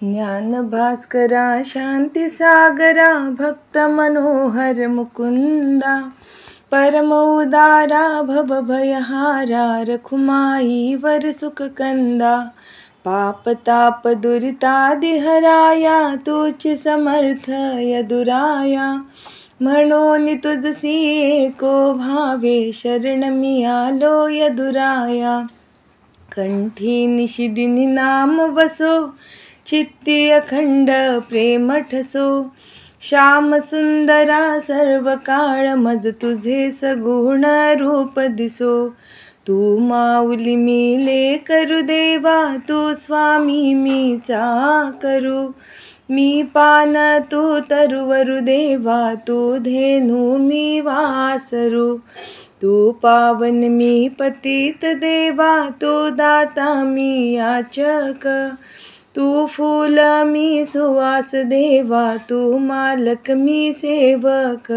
ज्ञान भास्करा शांती सागरा भक्त मनोहर मुकुंदा परम उदारा भव भयहारा रखुमाई वर सुख कंदा पाप ताप दुरितादि हराया तूच समर्थ यदुराया म्हणून तुझसी एको भावे शरण मी आलो यदुराया कंठी निशिदिनी नाम वसो चित्ती अखंड प्रेम ठसो श्याम सुंदरा सर्व काळ मज तुझे सगुण रूप दिसो तू माऊली मी लेकरु देवा तू स्वामी मी चाकरू मी पान तू तरुवरु देवा तू धेनु मी वासरू तू पावन मी पतित देवा तू दाता मी याचक तू फूल मी सुवास देवा तू मालक मी सेवक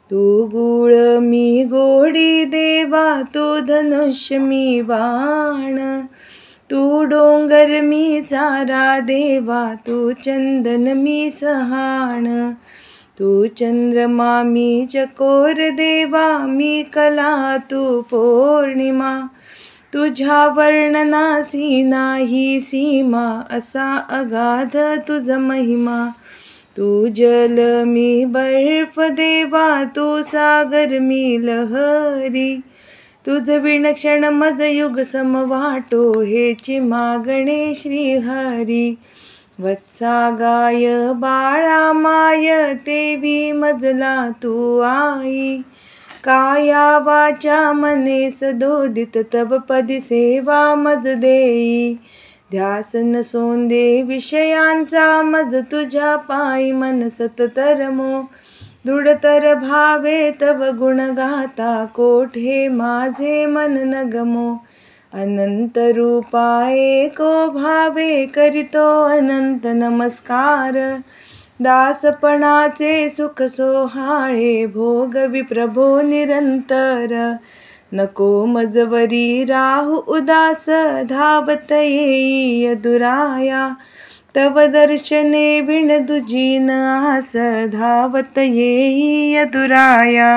तू गुळ मी गोडी देवा तू धनुष्य मी बाण तू डोंगर मी चारा देवा तू चंदन मी सहाण तू चंद्रमा मी चकोर देवा मी कला तू पौर्णिमा तुझ्या वर्णनासी नाही सीमा असा अगाध तुझ महिमा तू जल मी बर्फ देवा तू सागर मी लहरी तुझ विणक्षण मज युग सम वाटो हेची मागणे श्रीहरी वत्सा गाय बाळा माय तेवी मजला तू आई काया वाचा मने सदोदित तव पदी सेवा मज देई ध्यास नसोंदे विषयांचा मज तुझ्या पायी मन सततर मो दृढतर भावे तव गुण गाता कोठे माझे मन न गमो अनंत रूपा एको भावे करितो अनंत नमस्कार दासपणाचे सुख सोहाळे भोगवी प्रभो निरंतर नको मजवरी राहू उदास धावत येई यदुराया तव दर्शने विण दुजी न आस धावत येई यदुराया।